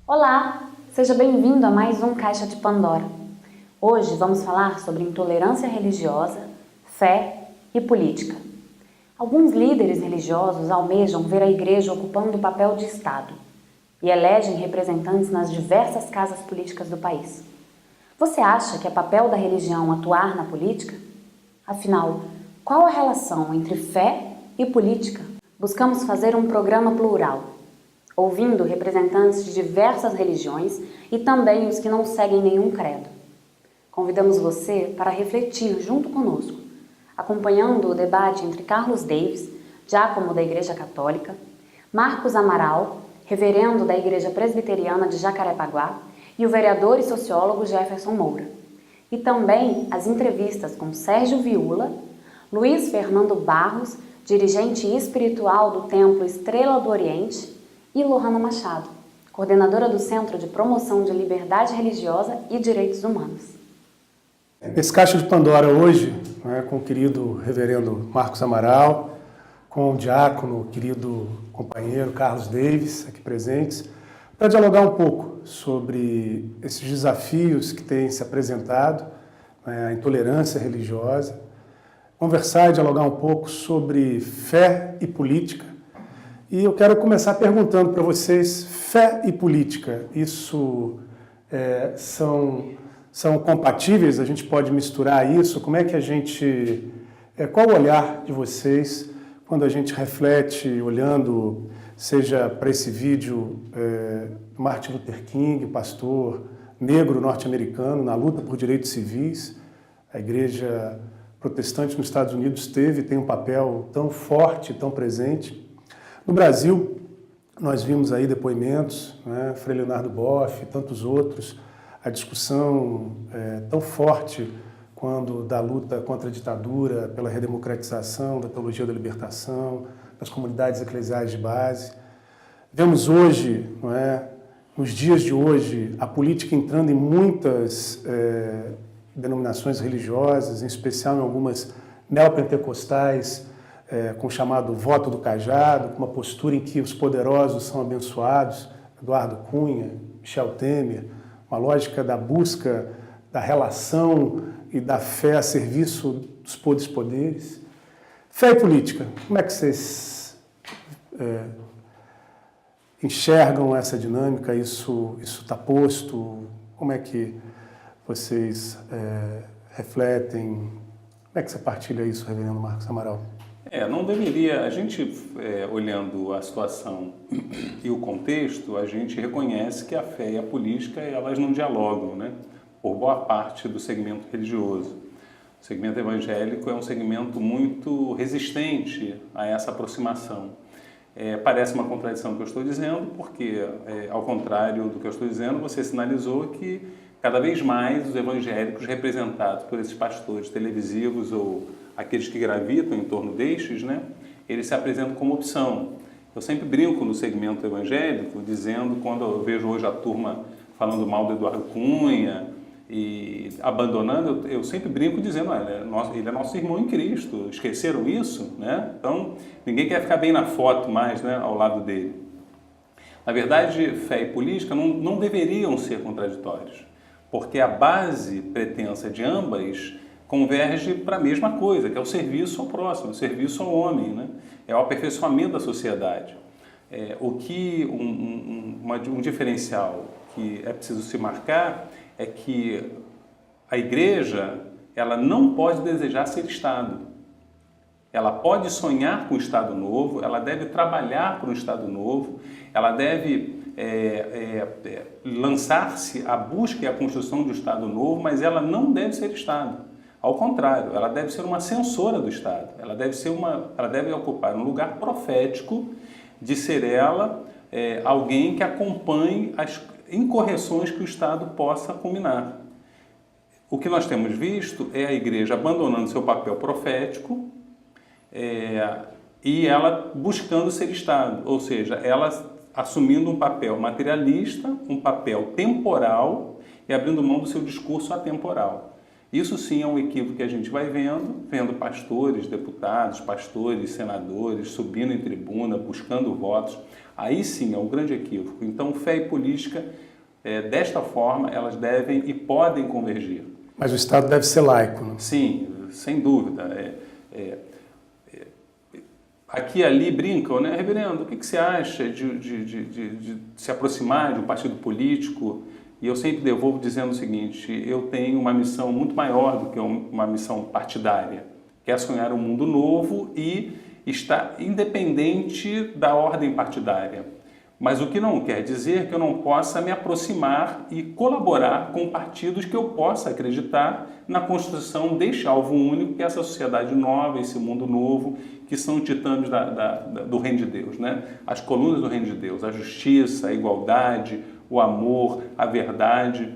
Olá, seja bem-vindo a mais um Caixa de Pandora. Hoje vamos falar sobre intolerância religiosa, fé e política. Alguns líderes religiosos almejam ver a igreja ocupando o papel de Estado e elegem representantes nas diversas casas políticas do país. Você acha que é papel da religião atuar na política? Afinal, qual a relação entre fé e política? Buscamos fazer um programa plural, ouvindo representantes de diversas religiões e também os que não seguem nenhum credo. Convidamos você para refletir junto conosco, acompanhando o debate entre Carlos Davis, diácono da Igreja Católica, Marcos Amaral, reverendo da Igreja Presbiteriana de Jacarepaguá, e o vereador e sociólogo Jefferson Moura. E também as entrevistas com Sérgio Viúla, Luiz Fernando Barros, dirigente espiritual do Templo Estrela do Oriente, e Lohana Machado, coordenadora do Centro de Promoção de Liberdade Religiosa e Direitos Humanos. Esse Caixa de Pandora hoje, com o querido reverendo Marcos Amaral, com o diácono, querido companheiro Carlos Davis, aqui presentes, para dialogar um pouco sobre esses desafios que têm se apresentado, a intolerância religiosa, conversar e dialogar um pouco sobre fé e política. E eu quero começar perguntando para vocês, fé e política, isso são compatíveis? A gente pode misturar isso? Como é que a gente... qual o olhar de vocês quando a gente reflete, olhando, seja para esse vídeo do Martin Luther King, pastor negro norte-americano, na luta por direitos civis? A igreja protestante nos Estados Unidos tem um papel tão forte, tão presente. No Brasil, nós vimos aí depoimentos, Frei Leonardo Boff e tantos outros, a discussão tão forte quando da luta contra a ditadura, pela redemocratização, da teologia da libertação, das comunidades eclesiais de base. Vemos hoje, nos dias de hoje, a política entrando em muitas denominações religiosas, em especial em algumas neopentecostais, com o chamado voto do cajado, com uma postura em que os poderosos são abençoados, Eduardo Cunha, Michel Temer, uma lógica da busca da relação e da fé a serviço dos poderes. Fé e política, como é que vocês enxergam essa dinâmica? Isso está posto? Como é que vocês refletem? Como é que você partilha isso, reverendo Marcos Amaral? Não deveria, a gente olhando a situação e o contexto, a gente reconhece que a fé e a política, elas não dialogam, por boa parte do segmento religioso. O segmento evangélico é um segmento muito resistente a essa aproximação. Parece uma contradição o que eu estou dizendo, porque, ao contrário do que eu estou dizendo, você sinalizou que cada vez mais os evangélicos representados por esses pastores televisivos ou aqueles que gravitam em torno destes, eles se apresentam como opção. Eu sempre brinco no segmento evangélico, dizendo, quando eu vejo hoje a turma falando mal do Eduardo Cunha e abandonando, eu sempre brinco dizendo, ele é nosso irmão em Cristo, esqueceram isso? Então, ninguém quer ficar bem na foto mais, ao lado dele. Na verdade, fé e política não deveriam ser contraditórios, porque a base pretensa de ambas converge para a mesma coisa, que é o serviço ao próximo, o serviço ao homem, é o aperfeiçoamento da sociedade. Um diferencial que é preciso se marcar é que a igreja, ela não pode desejar ser Estado. Ela pode sonhar com um Estado novo, ela deve trabalhar para um Estado novo, ela deve lançar-se à busca e à construção de um Estado novo, mas ela não deve ser Estado. Ao contrário, ela deve ser uma censora do Estado, ela deve ocupar um lugar profético de ser ela alguém que acompanhe as incorreções que o Estado possa combinar. O que nós temos visto é a igreja abandonando seu papel profético e ela buscando ser Estado, ou seja, ela assumindo um papel materialista, um papel temporal e abrindo mão do seu discurso atemporal. Isso sim é um equívoco que a gente vai vendo pastores, deputados, pastores, senadores subindo em tribuna, buscando votos. Aí sim é um grande equívoco. Então, fé e política, desta forma, elas devem e podem convergir. Mas o Estado deve ser laico, né? Sim, sem dúvida. Aqui e ali brincam, né? Reverendo, o que você acha de se aproximar de um partido político? E eu sempre devolvo dizendo o seguinte: eu tenho uma missão muito maior do que uma missão partidária, que é sonhar um mundo novo e estar independente da ordem partidária. Mas o que não quer dizer que eu não possa me aproximar e colaborar com partidos que eu possa acreditar na construção deste alvo único, que é essa sociedade nova, esse mundo novo, que são titãs do reino de Deus, né? As colunas do reino de Deus, a justiça, a igualdade, o amor, a verdade.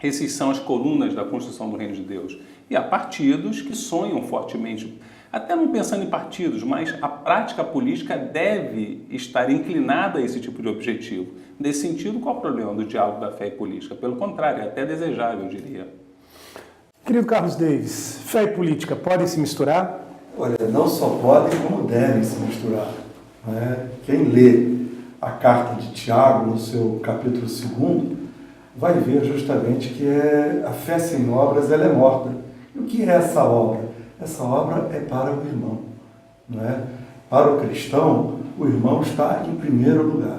Esses são as colunas da construção do reino de Deus. E há partidos que sonham fortemente, até não pensando em partidos, mas a prática política deve estar inclinada a esse tipo de objetivo. Nesse sentido, qual é o problema do diálogo da fé e política? Pelo contrário, é até desejável, eu diria. Querido Carlos Davis, fé e política podem se misturar? Olha, não só podem, como devem se misturar, né? Quem lê a carta de Tiago, no seu capítulo 2, vai ver justamente que a fé sem obras ela é morta. E o que é essa obra? Essa obra é para o irmão, né? Para o cristão, o irmão está em primeiro lugar,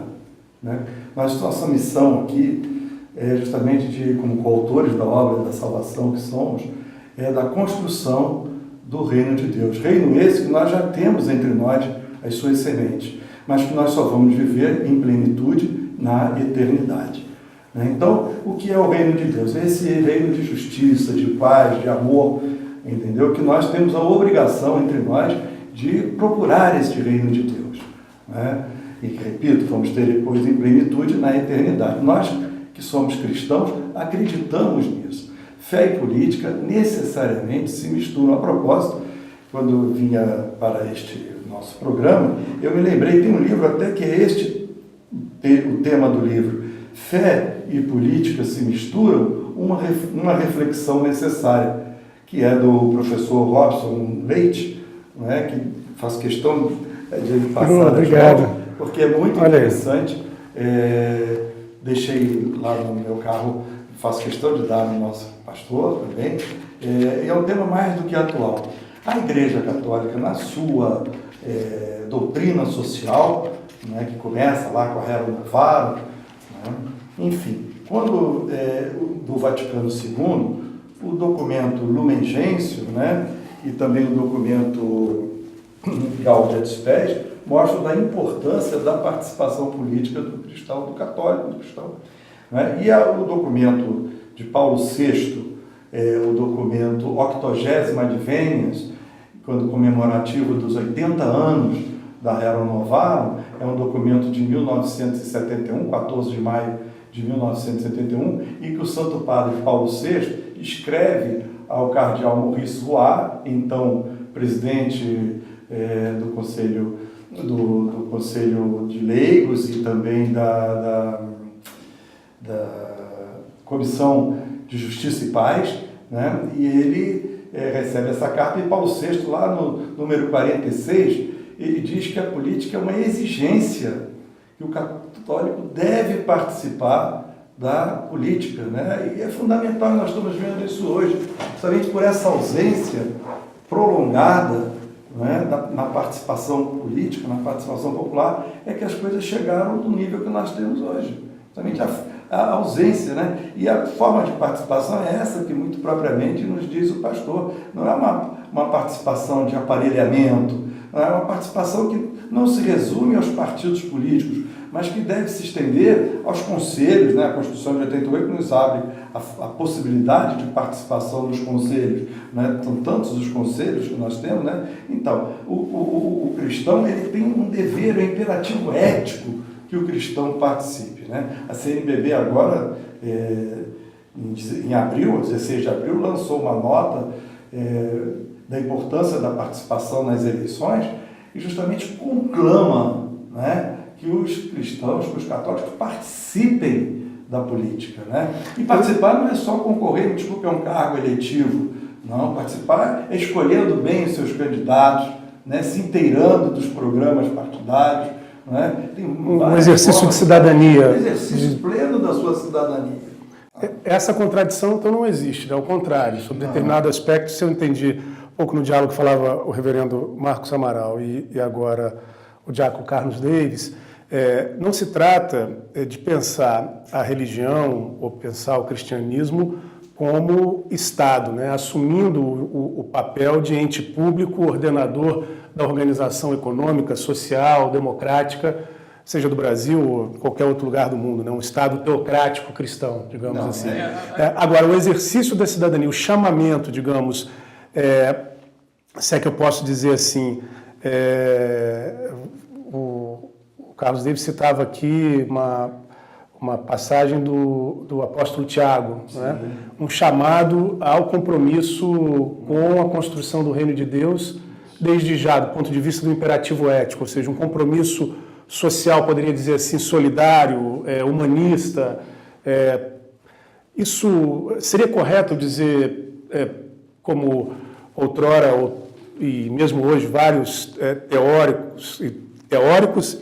né? Mas nossa missão aqui é justamente como coautores da obra da salvação que somos, é da construção do reino de Deus. Reino esse que nós já temos entre nós as suas sementes, mas que nós só vamos viver em plenitude na eternidade. Então, o que é o reino de Deus? Esse reino de justiça, de paz, de amor, entendeu? Que nós temos a obrigação entre nós de procurar este reino de Deus, né? E, repito, vamos ter depois em plenitude na eternidade. Nós que somos cristãos acreditamos nisso. Fé e política necessariamente se misturam. A propósito, quando eu vinha para este nosso programa, eu me lembrei, tem um livro até que é o tema do livro, Fé e Política se Misturam, uma reflexão necessária, que é do professor Robson Leite, né, que faz questão de ele passar obrigado. Porque é muito interessante. Deixei lá no meu carro, faço questão de dar no nosso pastor também, é um tema mais do que atual. A Igreja Católica, na sua doutrina social, né, que começa lá com a Rerum Novarum, né, enfim, quando do Vaticano II, o documento Lumen Gentium, né, e também o documento Gaudium et Spes, mostram da importância da participação política do cristão, do católico, do cristão, né? E o documento de Paulo VI, o documento 80º Adveniens, quando comemorativo dos 80 anos da Rerum Novarum, é um documento de 1971, 14 de maio de 1971, e que o Santo Padre Paulo VI escreve ao cardeal Maurice Roy, então presidente do Conselho de Leigos e também da Comissão de Justiça e Paz, né? E ele recebe essa carta, e Paulo VI, lá no número 46, ele diz que a política é uma exigência, que o católico deve participar da política, né? E é fundamental, nós estamos vendo isso hoje, somente por essa ausência prolongada, né, na participação política, na participação popular, é que as coisas chegaram do nível que nós temos hoje. Somente a ausência, né? E a forma de participação é essa que muito propriamente nos diz o pastor. Não é uma participação de aparelhamento, não é uma participação que não se resume aos partidos políticos, mas que deve se estender aos conselhos, né? A Constituição de 88 nos abre a possibilidade de participação dos conselhos, né? São tantos os conselhos que nós temos, né? Então, o cristão ele tem um dever, um imperativo ético que o cristão participe, né? A CNBB agora, em abril, 16 de abril, lançou uma nota da importância da participação nas eleições, e justamente conclama, né, que os cristãos, que os católicos participem da política, né? E participar não é só concorrer, desculpe, a um cargo eletivo, não, participar é escolhendo bem os seus candidatos, né, se inteirando dos programas partidários, né? Tem um exercício de cidadania. Um exercício pleno da sua cidadania. Essa contradição, então, não existe, né? Ao contrário, sobre determinado aspecto, se eu entendi um pouco no diálogo que falava o reverendo Marcos Amaral e agora o diácono Carlos Davis, não se trata de pensar a religião ou pensar o cristianismo como Estado, né? Assumindo o papel de ente público, ordenador da organização econômica, social, democrática, seja do Brasil ou qualquer outro lugar do mundo, né? Um Estado teocrático cristão, digamos assim. Agora, o exercício da cidadania, o chamamento, digamos, se é que eu posso dizer assim, o Carlos Davis citava aqui uma passagem do apóstolo Tiago, né? Um chamado ao compromisso com a construção do reino de Deus, desde já, do ponto de vista do imperativo ético, ou seja, um compromisso social, poderia dizer assim, solidário, humanista. Isso seria correto dizer, como outrora, e mesmo hoje, vários teóricos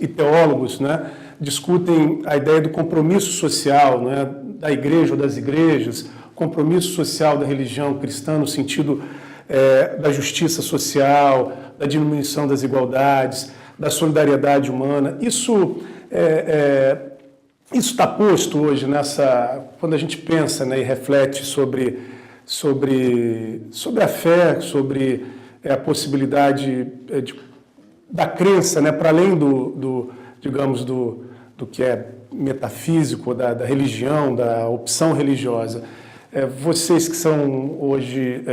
e teólogos, né, discutem a ideia do compromisso social, né, da igreja ou das igrejas, compromisso social da religião cristã no sentido da justiça social, da diminuição das desigualdades, da solidariedade humana. Isso está posto hoje quando a gente pensa, né, e reflete sobre a fé, sobre a possibilidade da crença, né, para além digamos, do que é metafísico, da religião, da opção religiosa. Vocês que são hoje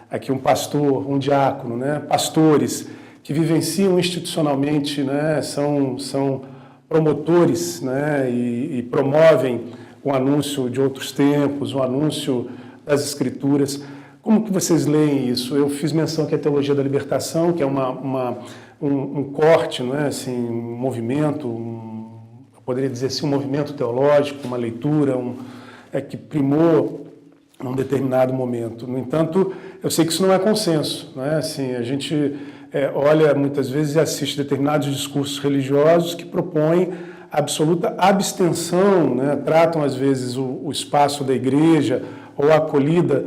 aqui um pastor, um diácono, né, pastores que vivenciam institucionalmente, né, são promotores, né, e promovem o anúncio de outros tempos, o anúncio das Escrituras. Como que vocês leem isso? Eu fiz menção aqui à teologia da libertação, que é um corte, não é? Assim, um movimento, eu poderia dizer assim, um movimento teológico, uma leitura que primou num determinado momento. No entanto, eu sei que isso não é consenso, não é? Assim, a gente olha muitas vezes e assiste determinados discursos religiosos que propõem absoluta abstenção, né? Tratam às vezes o espaço da igreja ou a acolhida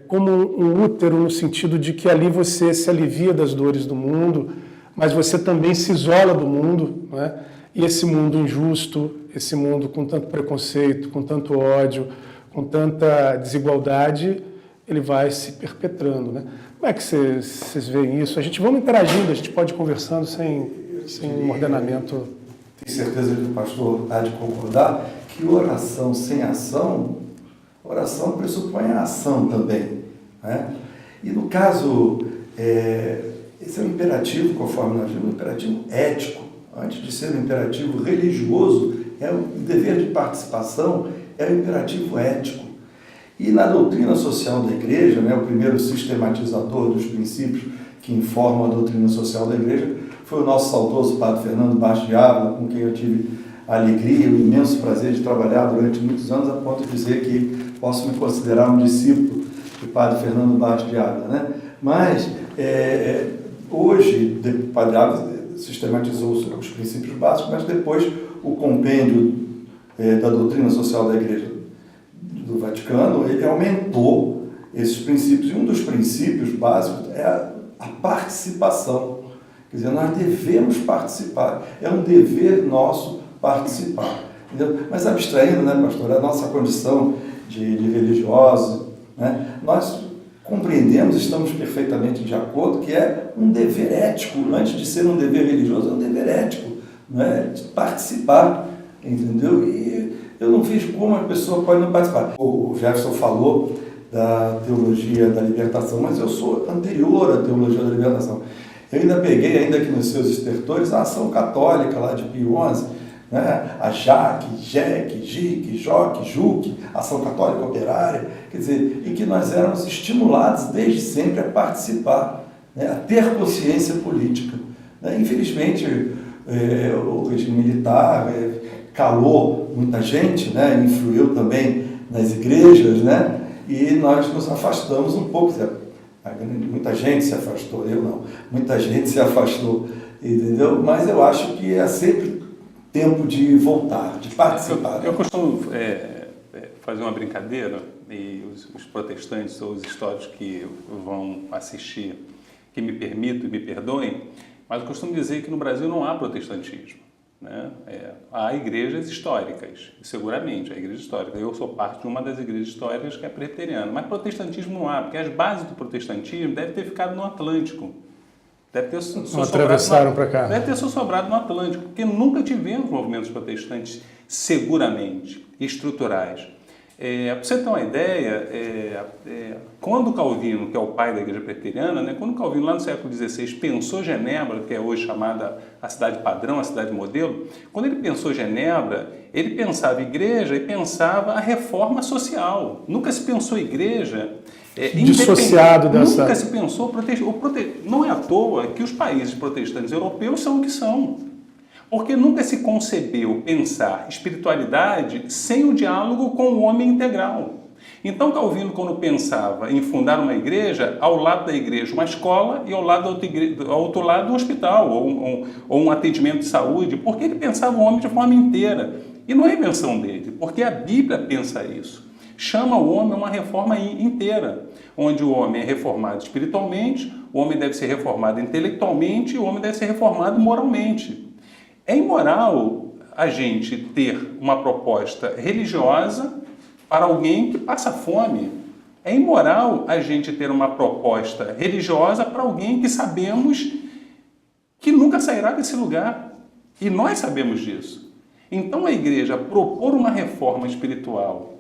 como um útero, no sentido de que ali você se alivia das dores do mundo, mas você também se isola do mundo, né? E esse mundo injusto, esse mundo com tanto preconceito, com tanto ódio, com tanta desigualdade, ele vai se perpetrando, né? Como é que vocês veem isso? Vamos interagindo, a gente pode ir conversando sem um ordenamento. Tenho certeza que o pastor há de concordar que oração sem ação, oração pressupõe a ação também, né? E no caso, esse é um imperativo, conforme nós vimos, um imperativo ético. Antes de ser um imperativo religioso, o dever de participação é um imperativo ético. E na doutrina social da igreja, né, o primeiro sistematizador dos princípios que informam a doutrina social da igreja foi o nosso saudoso padre Fernando Bastos de Ávila, com quem eu tive a alegria e o imenso prazer de trabalhar durante muitos anos, a ponto de dizer que posso me considerar um discípulo do padre Fernando Bastos de Ávila, né? Mas, hoje, o padre Ávila sistematizou os princípios básicos, mas depois o compêndio da doutrina social da igreja do Vaticano, ele aumentou esses princípios, e um dos princípios básicos é a participação. Quer dizer, nós devemos participar, é um dever nosso participar. Entendeu? Mas abstraindo, né, pastor, a nossa condição de religiosos, né, nós compreendemos, estamos perfeitamente de acordo que é um dever ético, antes de ser um dever religioso, é um dever ético, né, de participar, entendeu? E eu não vejo como a pessoa pode não participar. O Jefferson falou da teologia da libertação, mas eu sou anterior à teologia da libertação. Eu ainda peguei, ainda aqui nos seus estertores, a ação católica lá de Pio XI, né? A JAC, JEC, JIC, JOC, JUC, Ação Católica Operária, quer dizer, em que nós éramos estimulados desde sempre a participar, né, a ter consciência política. Né? Infelizmente, o regime militar calou muita gente, né, influiu também nas igrejas, né, e nós nos afastamos um pouco. Muita gente se afastou, eu não. Muita gente se afastou, entendeu? Mas eu acho que é sempre tempo de voltar, de participar. Eu costumo fazer uma brincadeira, e os protestantes ou os históricos que vão assistir, que me permitam e me perdoem, mas eu costumo dizer que no Brasil não há protestantismo. Né? Há igrejas históricas, seguramente, a igreja histórica. Eu sou parte de uma das igrejas históricas que é presbiteriana, mas protestantismo não há, porque as bases do protestantismo devem ter ficado no Atlântico. Deve ter atravessaram para cá. Deve ter sobrado no Atlântico, porque nunca tivemos movimentos protestantes seguramente estruturais. Para você ter uma ideia, quando Calvino, que é o pai da igreja presbiteriana, né, quando Calvino, lá no século XVI, pensou Genebra, que é hoje chamada a cidade padrão, a cidade modelo, quando ele pensou Genebra, ele pensava igreja e pensava a reforma social. Nunca se pensou igreja dissociado dessa... Nunca se pensou... Não é à toa que os países protestantes europeus são o que são. Porque nunca se concebeu pensar espiritualidade sem o diálogo com o homem integral. Então, Calvino, quando pensava em fundar uma igreja, ao lado da igreja uma escola e ao outro lado um hospital ou um atendimento de saúde, porque ele pensava o homem de forma inteira. E não é invenção dele, porque a Bíblia pensa isso. Chama o homem a uma reforma inteira, onde o homem é reformado espiritualmente, o homem deve ser reformado intelectualmente e o homem deve ser reformado moralmente. É imoral a gente ter uma proposta religiosa para alguém que passa fome. É imoral a gente ter uma proposta religiosa para alguém que sabemos que nunca sairá desse lugar. E nós sabemos disso. Então a igreja propor uma reforma espiritual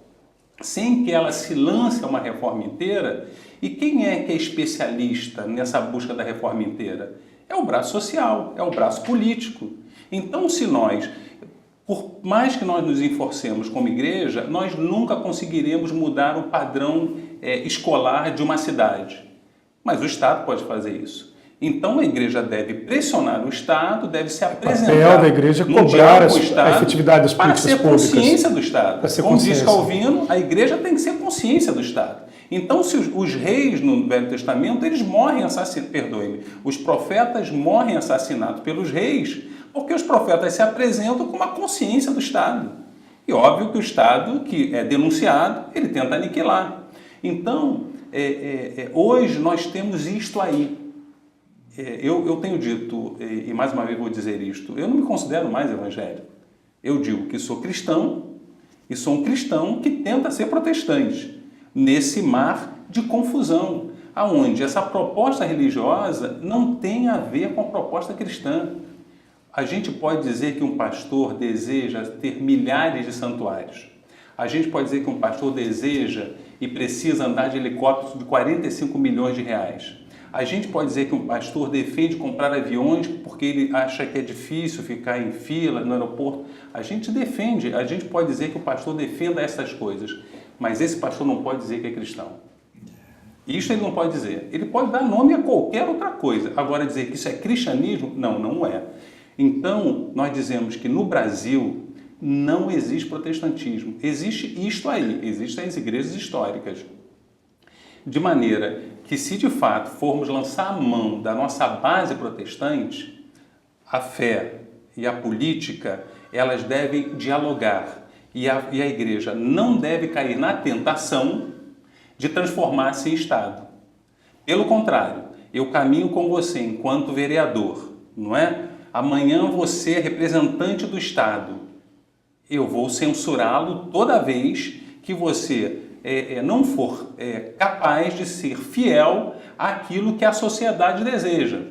sem que ela se lance a uma reforma inteira, e quem é que é especialista nessa busca da reforma inteira? É o braço social, é o braço político. Então, se nós, por mais que nós nos esforcemos como igreja, nós nunca conseguiremos mudar o padrão escolar de uma cidade. Mas o Estado pode fazer isso. Então, a igreja deve pressionar o Estado, deve se apresentar... O papel da igreja é cobrar a efetividade das políticas públicas. Para ser consciência do Estado. Como diz Calvino, a igreja tem que ser consciência do Estado. Então, se os reis no Velho Testamento, eles morrem assassinados, perdoe-me, os profetas morrem assassinados pelos reis, porque os profetas se apresentam com uma consciência do Estado. E óbvio que o Estado, que é denunciado, ele tenta aniquilar. Então, hoje nós temos isto aí. Eu tenho dito, e mais uma vez vou dizer isto, eu não me considero mais evangélico. Eu digo que sou cristão, e sou um cristão que tenta ser protestante, nesse mar de confusão, aonde essa proposta religiosa não tem a ver com a proposta cristã. A gente pode dizer que um pastor deseja ter milhares de santuários. A gente pode dizer que um pastor deseja e precisa andar de helicóptero de 45 milhões de reais. A gente pode dizer que um pastor defende comprar aviões porque ele acha que é difícil ficar em fila no aeroporto. A gente defende, a gente pode dizer que o pastor defenda essas coisas, mas esse pastor não pode dizer que é cristão. Isso ele não pode dizer. Ele pode dar nome a qualquer outra coisa. Agora, dizer que isso é cristianismo, não é. Então, nós dizemos que no Brasil não existe protestantismo. Existe isto aí, existem as igrejas históricas. De maneira que, se de fato formos lançar a mão da nossa base protestante, a fé e a política, elas devem dialogar. E a igreja não deve cair na tentação de transformar-se em Estado. Pelo contrário, eu caminho com você enquanto vereador, não é? Amanhã você é representante do Estado. Eu vou censurá-lo toda vez que você não for capaz de ser fiel àquilo que a sociedade deseja.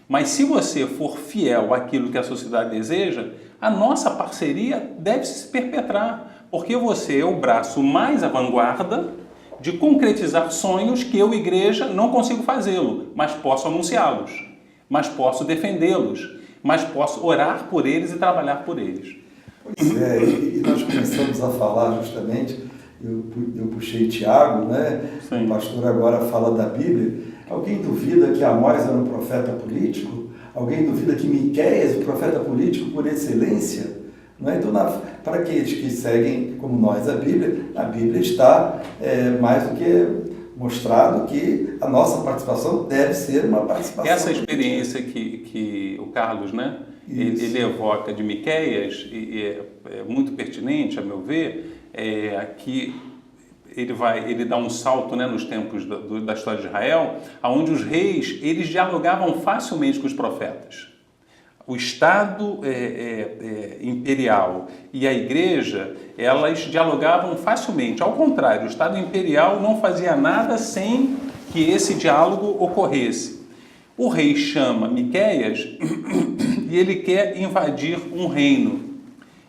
Mas se você for fiel àquilo que a sociedade deseja, a nossa parceria deve se perpetrar, porque você é o braço mais à vanguarda de concretizar sonhos que eu, igreja, não consigo fazê-lo, mas posso anunciá-los, mas posso defendê-los, mas posso orar por eles e trabalhar por eles. Pois é, e nós começamos a falar justamente, eu puxei Tiago, né? Sim. O pastor agora fala da Bíblia, Alguém duvida que Amós era um profeta político? Alguém duvida que Miqueias é o profeta político por excelência? Não é? Então, para aqueles que seguem, como nós, a Bíblia está mais do que mostrado que a nossa participação deve ser uma participação. Essa experiência que o Carlos, né, ele evoca de Miqueias, e é muito pertinente, a meu ver, que ele dá um salto, né, nos tempos da história de Israel, onde os reis eles dialogavam facilmente com os profetas. O Estado imperial e a Igreja, elas dialogavam facilmente. Ao contrário, o Estado imperial não fazia nada sem que esse diálogo ocorresse. O rei chama Miqueias e ele quer invadir um reino.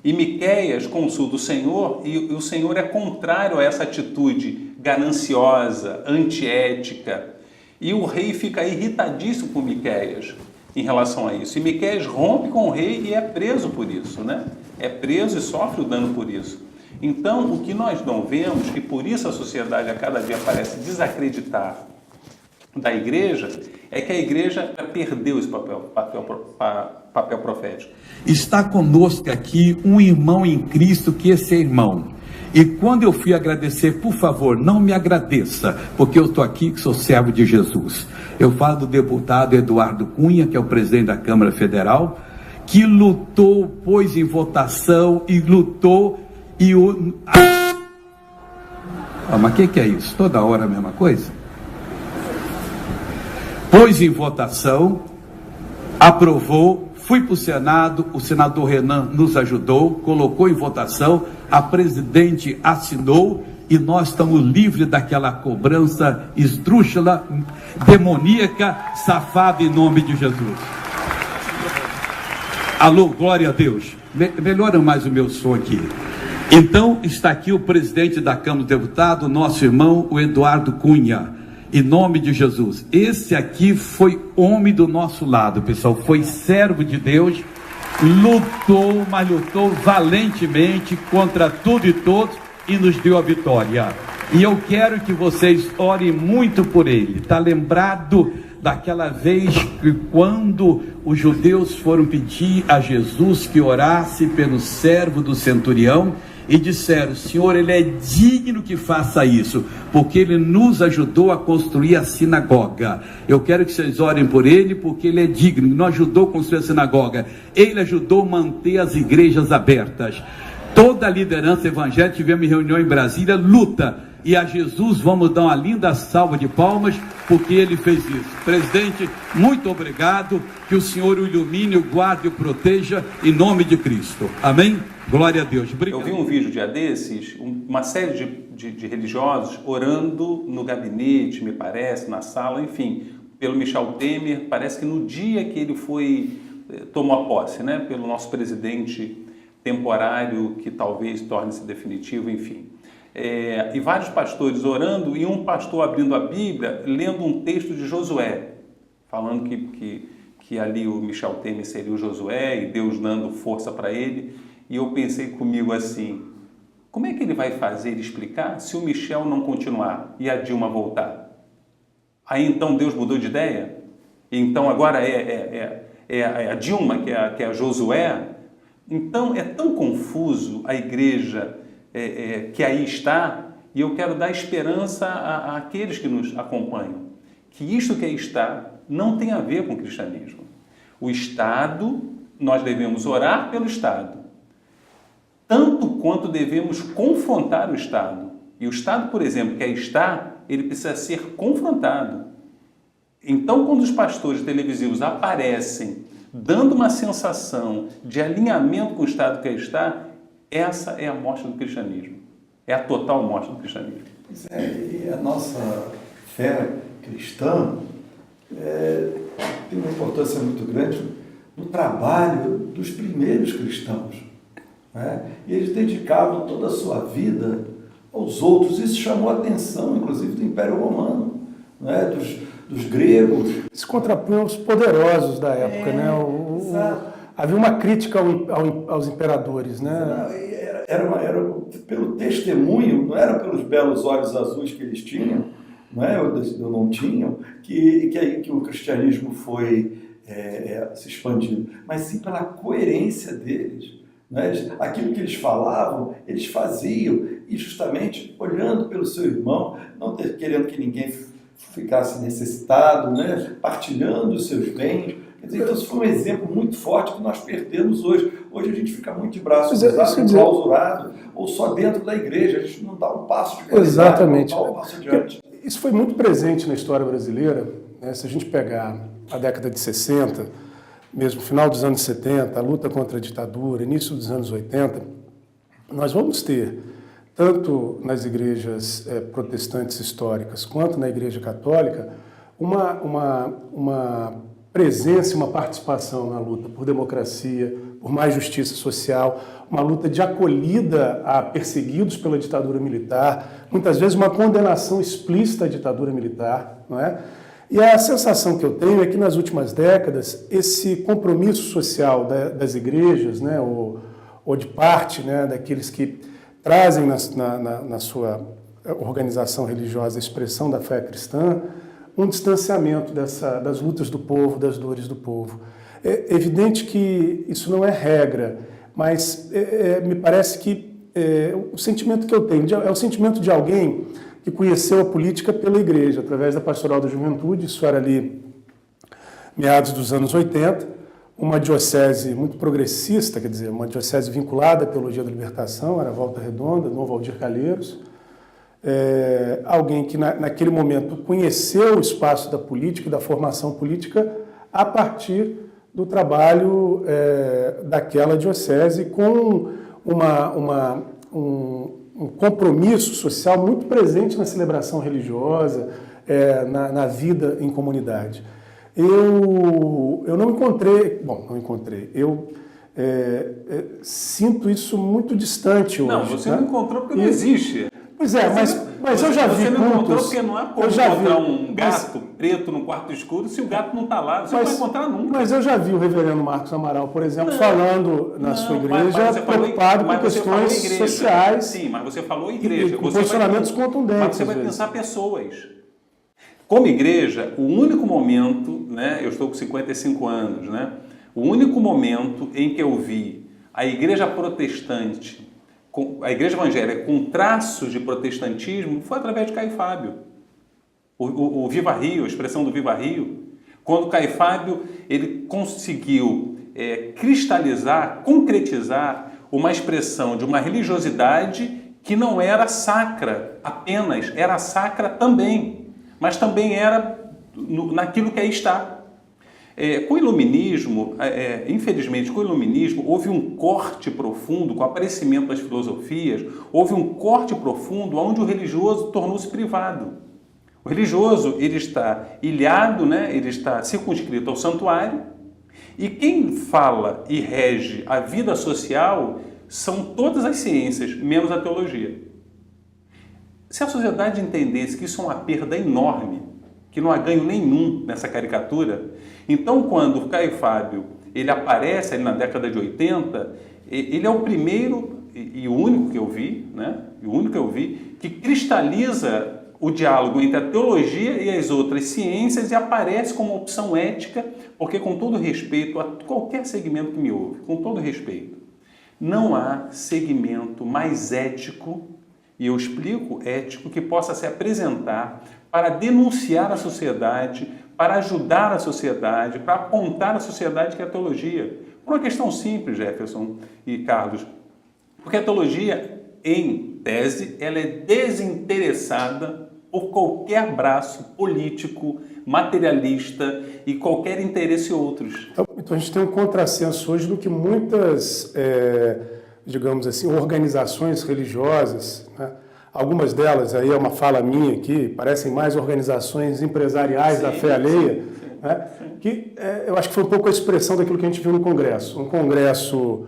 E Miqueias consulta o Senhor e o Senhor é contrário a essa atitude gananciosa, antiética. E o rei fica irritadíssimo com Miqueias em relação a isso. E Miqueias rompe com o rei e é preso por isso, né? É preso e sofre o dano por isso. Então, o que nós não vemos, e por isso a sociedade a cada dia parece desacreditar da igreja, é que a igreja perdeu esse papel profético. Está conosco aqui um irmão em Cristo que esse é irmão. E quando eu fui agradecer, por favor, não me agradeça, porque eu estou aqui que sou servo de Jesus. Eu falo do deputado Eduardo Cunha, que é o presidente da Câmara Federal, que lutou, pôs em votação e lutou e mas o que é isso? Toda hora a mesma coisa? Pôs em votação, aprovou, fui para o Senado, o senador Renan nos ajudou, colocou em votação, a presidente assinou e nós estamos livres daquela cobrança esdrúxula, demoníaca, safada em nome de Jesus. Alô, glória a Deus. Melhora mais o meu som aqui. Então está aqui o presidente da Câmara dos Deputados, nosso irmão, o Eduardo Cunha. Em nome de Jesus. Esse aqui foi homem do nosso lado, pessoal. Foi servo de Deus. Lutou, mas lutou valentemente contra tudo e todos e nos deu a vitória. E eu quero que vocês orem muito por ele. Está lembrado daquela vez que quando os judeus foram pedir a Jesus que orasse pelo servo do centurião e disseram: Senhor, ele é digno que faça isso, porque ele nos ajudou a construir a sinagoga. Eu quero que vocês orem por ele, porque ele é digno, não ajudou a construir a sinagoga, ele ajudou a manter as igrejas abertas. Toda a liderança evangélica, tivemos reunião em Brasília, luta, e a Jesus vamos dar uma linda salva de palmas, porque ele fez isso. Presidente, muito obrigado, que o Senhor o ilumine, o guarde e o proteja, em nome de Cristo. Amém? Glória a Deus. Obrigado. Eu vi um vídeo dia desses, uma série de religiosos orando no gabinete, me parece, na sala, enfim, pelo Michel Temer. Parece que no dia que ele tomou a posse, né, pelo nosso presidente temporário, que talvez torne-se definitivo, enfim. E vários pastores orando, e um pastor abrindo a Bíblia, lendo um texto de Josué, falando que ali o Michel Temer seria o Josué, e Deus dando força para ele. E eu pensei comigo assim, como é que ele vai fazer explicar se o Michel não continuar e a Dilma voltar? Aí então Deus mudou de ideia? Então agora é a Dilma que é a Josué? Então é tão confuso a igreja que aí está, e eu quero dar esperança àqueles que nos acompanham, que isto que aí está não tem a ver com o cristianismo. O Estado, nós devemos orar pelo Estado, tanto quanto devemos confrontar o Estado. E o Estado, por exemplo, que aí está, ele precisa ser confrontado. Então, quando os pastores televisivos aparecem dando uma sensação de alinhamento com o Estado que aí está, essa é a morte do cristianismo. É a total morte do cristianismo. E a nossa fé cristã tem uma importância muito grande no trabalho dos primeiros cristãos. E eles dedicavam toda a sua vida aos outros. Isso chamou a atenção, inclusive, do Império Romano, dos gregos. Se contrapunham aos poderosos da época, né? Havia uma crítica aos imperadores, né? Era pelo testemunho, não era pelos belos olhos azuis que eles tinham, não é? Ou não tinham, que o cristianismo foi se expandindo, mas sim pela coerência deles. Né? Aquilo que eles falavam, eles faziam, e justamente olhando pelo seu irmão, não querendo que ninguém ficasse necessitado, né? Partilhando os seus bens. Quer dizer, então, isso foi um exemplo muito forte que nós perdemos hoje. Hoje a gente fica muito de braço cruzado, clausurado, ou só dentro da igreja, a gente não dá um passo de qualidade, exatamente. não dá um passo adiante. Isso foi muito presente na história brasileira, né? Se a gente pegar a década de 60, mesmo final dos anos 70, a luta contra a ditadura, início dos anos 80, nós vamos ter, tanto nas igrejas protestantes históricas quanto na igreja católica, uma presença e uma participação na luta por democracia, por mais justiça social, uma luta de acolhida a perseguidos pela ditadura militar, muitas vezes uma condenação explícita à ditadura militar, não é? E a sensação que eu tenho é que nas últimas décadas esse compromisso social das igrejas, né, ou de parte, né, daqueles que trazem na sua organização religiosa a expressão da fé cristã, um distanciamento das lutas do povo, das dores do povo. É evidente que isso não é regra, mas me parece que o sentimento que eu tenho é o sentimento de alguém que conheceu a política pela igreja, através da Pastoral da Juventude, isso era ali meados dos anos 80, uma diocese muito progressista, quer dizer, uma diocese vinculada à teologia da libertação, era Volta Redonda, Dom Valdir Calheiros, alguém que naquele momento conheceu o espaço da política e da formação política a partir do trabalho daquela diocese com um compromisso social muito presente na celebração religiosa, na vida em comunidade. Eu não encontrei, eu sinto isso muito distante hoje. Não, você não encontrou porque não existe. Pois é, mas eu já vi Você não encontrou cultos, porque não há como encontrar um gato preto no quarto escuro se o gato não está lá. Você não vai encontrar nunca. Mas eu já vi o reverendo Marcos Amaral, por exemplo, falando na sua igreja, preocupado com questões sociais. Sim, mas você falou igreja. Com posicionamentos contundentes. Mas você vai pensar pessoas. Como igreja, o único momento, né, eu estou com 55 anos, né, o único momento em que eu vi a igreja protestante, a igreja evangélica com traços de protestantismo foi através de Caio Fábio. O Viva Rio, a expressão do Viva Rio, quando Caio Fábio ele conseguiu cristalizar, concretizar uma expressão de uma religiosidade que não era sacra apenas, era sacra também, mas também era naquilo que aí está. Com o iluminismo, infelizmente, com o iluminismo, houve um corte profundo, com o aparecimento das filosofias, houve um corte profundo onde o religioso tornou-se privado. O religioso, ele está ilhado, né? Ele está circunscrito ao santuário, e quem fala e rege a vida social são todas as ciências, menos a teologia. Se a sociedade entendesse que isso é uma perda enorme, que não há ganho nenhum nessa caricatura, então quando o Caio Fábio ele aparece ali na década de 80, ele é o primeiro e o único que eu vi, né? O único que eu vi que cristaliza o diálogo entre a teologia e as outras ciências e aparece como opção ética, porque com todo respeito a qualquer segmento que me ouve, com todo respeito, não há segmento mais ético, e eu explico ético, que possa se apresentar para denunciar a sociedade, para ajudar a sociedade, para apontar a sociedade que é a teologia. Por uma questão simples, Jefferson e Carlos, porque a teologia, em tese, ela é desinteressada por qualquer braço político, materialista e qualquer interesse outros. Então a gente tem um contrassenso hoje do que muitas, digamos assim, organizações religiosas, né? Algumas delas, aí é uma fala minha aqui, parecem mais organizações empresariais da fé alheia, né? Que eu acho que foi um pouco a expressão daquilo que a gente viu no Congresso. Um Congresso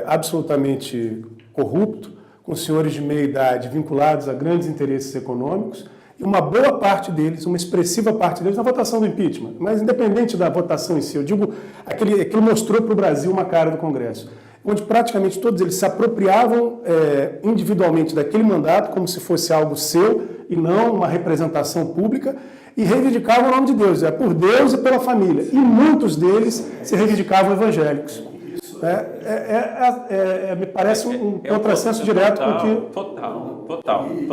absolutamente corrupto, com senhores de meia idade vinculados a grandes interesses econômicos, e uma boa parte deles, uma expressiva parte deles, na votação do impeachment. Mas independente da votação em si, eu digo, aquilo mostrou para o Brasil uma cara do Congresso. onde praticamente todos eles se apropriavam individualmente daquele mandato, como se fosse algo seu e não uma representação pública, e reivindicavam o nome de Deus, por Deus e pela família. E muitos deles se reivindicavam evangélicos. Me parece um contrassenso direto com que...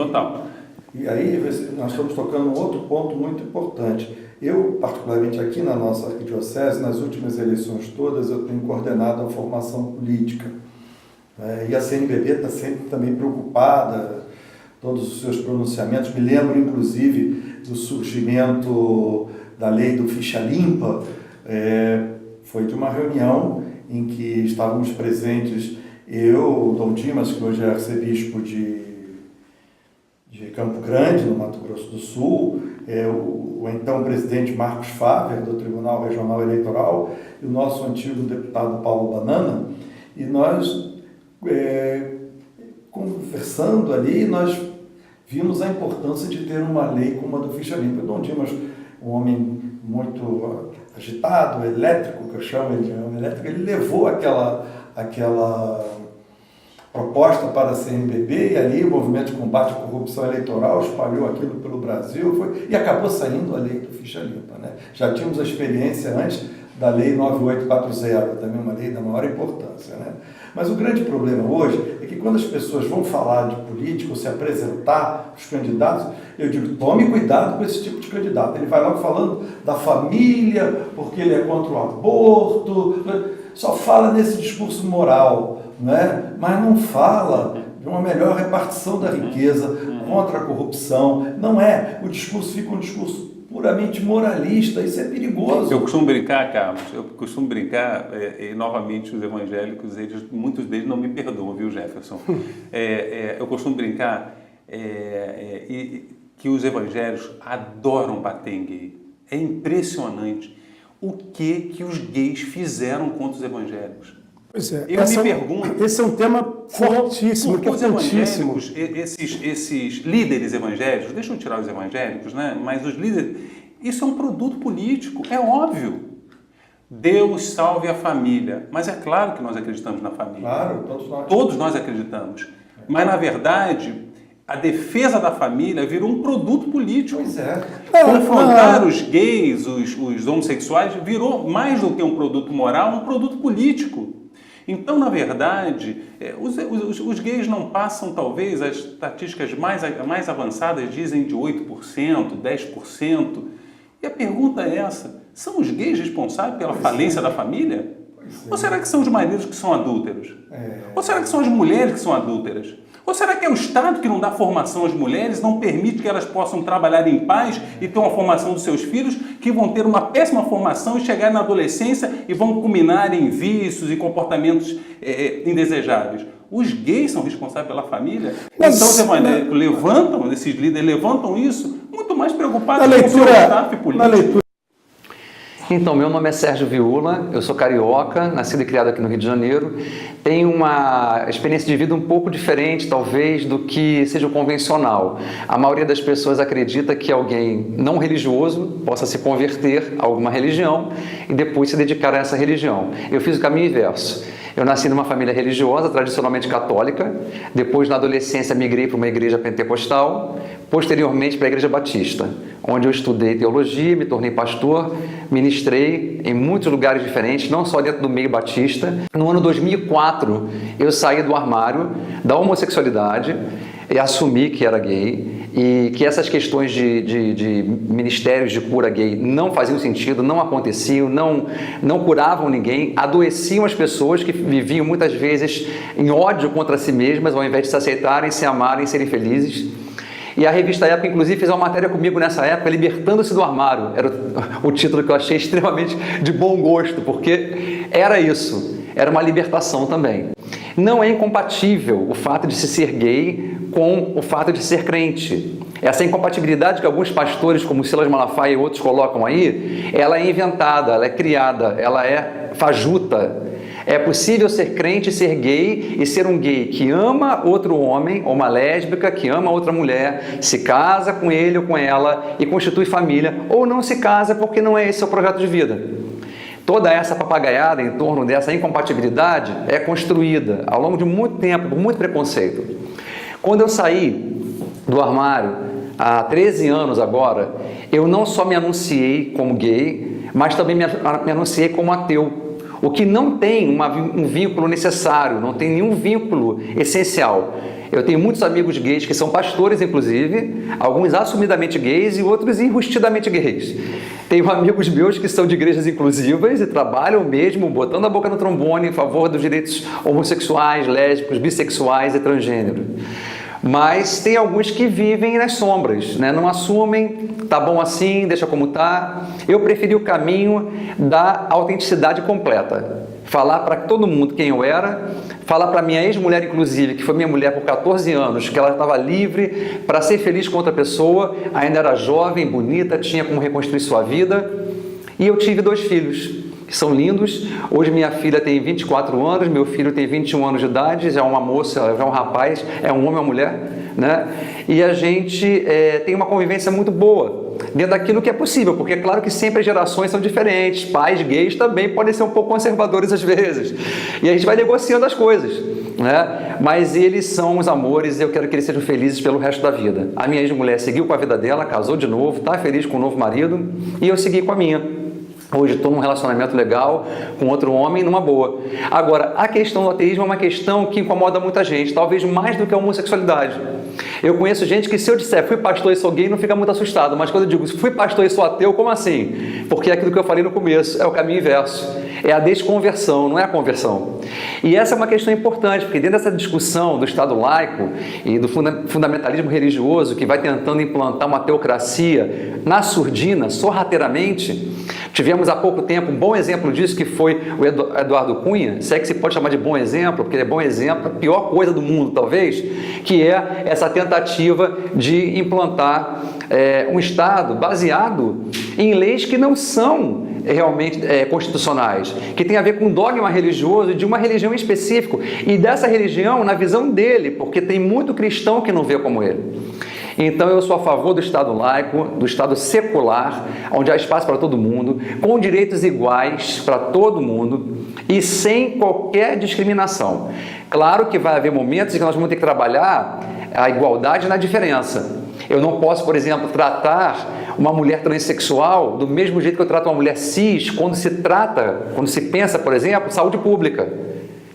Total. E aí nós estamos tocando um outro ponto muito importante. Eu, particularmente aqui na nossa arquidiocese, nas últimas eleições todas, eu tenho coordenado a formação política. E a CNBB está sempre também preocupada, todos os seus pronunciamentos. Me lembro, inclusive, do surgimento da lei do ficha limpa. Foi de uma reunião em que estávamos presentes eu, o Dom Dimas, que hoje é arcebispo de Campo Grande, no Mato Grosso do Sul, o então presidente Marcos Faber, do Tribunal Regional Eleitoral, e o nosso antigo deputado Paulo Banana, e nós, conversando ali, nós vimos a importância de ter uma lei como a do ficha limpa. O Dom Dimas, um homem muito agitado, elétrico, que eu chamo ele de homem elétrico, ele levou aquela proposta para a CNBB, e ali o movimento de combate à corrupção eleitoral espalhou aquilo pelo Brasil, e acabou saindo a lei do ficha limpa. Já tínhamos a experiência antes da lei 9840, também uma lei da maior importância. Mas o grande problema hoje é que quando as pessoas vão falar de política ou se apresentar os candidatos, eu digo, tome cuidado com esse tipo de candidato. Ele vai logo falando da família, porque ele é contra o aborto, só fala nesse discurso moral, mas não fala de uma melhor repartição da riqueza, contra a corrupção. Não é. O discurso fica um discurso puramente moralista, isso é perigoso. Eu costumo brincar, Carlos, e novamente os evangélicos, muitos deles não me perdoam, viu, Jefferson? Eu costumo brincar que os evangélicos adoram bater em gay. É impressionante o que os gays fizeram contra os evangélicos. Pois é, eu me pergunto... Esse é um tema fortíssimo, importantíssimo. Os evangélicos, esses líderes evangélicos, deixa eu tirar os evangélicos, mas os líderes... Isso é um produto político, é óbvio. Deus salve a família. Mas é claro que nós acreditamos na família. Claro, todos nós acreditamos. Mas, na verdade, a defesa da família virou um produto político. Pois é. Confrontar os gays, os homossexuais, virou mais do que um produto moral, um produto político. Então, na verdade, os gays não passam, talvez, as estatísticas mais avançadas dizem de 8%, 10%. E a pergunta é essa, são os gays responsáveis pela falência da família? Ou será que são os maridos que são adúlteros? Ou será que são as mulheres que são adúlteras? Ou será que é o Estado que não dá formação às mulheres, não permite que elas possam trabalhar em paz e ter uma formação dos seus filhos, que vão ter uma péssima formação e chegar na adolescência e vão culminar em vícios e comportamentos indesejáveis? Os gays são responsáveis pela família? Então os evangélicos esses líderes levantam isso, muito mais preocupados com o seu staff político. Então, meu nome é Sérgio Viula, eu sou carioca, nascido e criado aqui no Rio de Janeiro. Tenho uma experiência de vida um pouco diferente, talvez, do que seja o convencional. A maioria das pessoas acredita que alguém não religioso possa se converter a alguma religião e depois se dedicar a essa religião. Eu fiz o caminho inverso. Eu nasci numa família religiosa, tradicionalmente católica. Depois, na adolescência, migrei para uma igreja pentecostal. Posteriormente, para a igreja batista, onde eu estudei teologia, me tornei pastor, ministrei em muitos lugares diferentes, não só dentro do meio batista. No ano 2004, eu saí do armário da homossexualidade e assumi que era gay e que essas questões de ministérios de cura gay não faziam sentido, não aconteciam, não curavam ninguém, adoeciam as pessoas que viviam muitas vezes em ódio contra si mesmas, ao invés de se aceitarem, se amarem, serem felizes. E a revista Época, inclusive, fez uma matéria comigo nessa época, Libertando-se do Armário. Era o título que eu achei extremamente de bom gosto, porque era isso, era uma libertação também. Não é incompatível o fato de se ser gay com o fato de ser crente. Essa incompatibilidade que alguns pastores, como Silas Malafaia e outros colocam aí, ela é inventada, ela é criada, ela é fajuta. É possível ser crente, ser gay e ser um gay que ama outro homem, ou uma lésbica que ama outra mulher, se casa com ele ou com ela e constitui família, ou não se casa porque não é esse o projeto de vida. toda essa papagaiada em torno dessa incompatibilidade é construída ao longo de muito tempo, por muito preconceito. Quando eu saí do armário, há 13 anos agora, eu não só me anunciei como gay, mas também me anunciei como ateu. O que não tem um vínculo necessário, não tem nenhum vínculo essencial. Eu tenho muitos amigos gays que são pastores, inclusive, alguns assumidamente gays e outros enrustidamente gays. Tenho amigos meus que são de igrejas inclusivas e trabalham mesmo botando a boca no trombone em favor dos direitos homossexuais, lésbicos, bissexuais e transgêneros. Mas tem alguns que vivem nas sombras, né? Não assumem, tá bom assim, deixa como tá. Eu preferi o caminho da autenticidade completa. Falar para todo mundo quem eu era, falar para minha ex-mulher, inclusive, que foi minha mulher por 14 anos, que ela estava livre para ser feliz com outra pessoa, ainda era jovem, bonita, tinha como reconstruir sua vida. E eu tive 2 filhos, que são lindos. Hoje minha filha tem 24 anos, meu filho tem 21 anos de idade, já é uma moça, já é um rapaz, é um homem ou uma mulher, né? E a gente tem uma convivência muito boa, dentro daquilo que é possível, porque é claro que sempre as gerações são diferentes, pais gays também podem ser um pouco conservadores às vezes, e a gente vai negociando as coisas, né? Mas eles são os amores e eu quero que eles sejam felizes pelo resto da vida. A minha ex-mulher seguiu com a vida dela, casou de novo, está feliz com o novo marido, e eu segui com a minha. Hoje estou num relacionamento legal com outro homem numa boa. Agora, a questão do ateísmo é uma questão que incomoda muita gente, talvez mais do que a homossexualidade. Eu conheço gente que se eu disser fui pastor e sou gay, não fica muito assustado, mas quando eu digo fui pastor e sou ateu, como assim? Porque é aquilo que eu falei no começo, é o caminho inverso, é a desconversão, não é a conversão. E essa é uma questão importante, porque dentro dessa discussão do Estado laico e do fundamentalismo religioso que vai tentando implantar uma teocracia na surdina, sorrateiramente, tivemos há pouco tempo um bom exemplo disso, que foi o Eduardo Cunha, se é que se pode chamar de bom exemplo, porque ele é bom exemplo, a pior coisa do mundo talvez, que é essa tentativa de implantar um Estado baseado em leis que não são realmente constitucionais, que tem a ver com um dogma religioso de uma religião em específico, e dessa religião na visão dele, porque tem muito cristão que não vê como ele. Então eu sou a favor do Estado laico, do Estado secular, onde há espaço para todo mundo, com direitos iguais para todo mundo e sem qualquer discriminação. Claro que vai haver momentos em que nós vamos ter que trabalhar a igualdade na diferença. Eu não posso, por exemplo, tratar uma mulher transexual do mesmo jeito que eu trato uma mulher cis quando se pensa, por exemplo, saúde pública.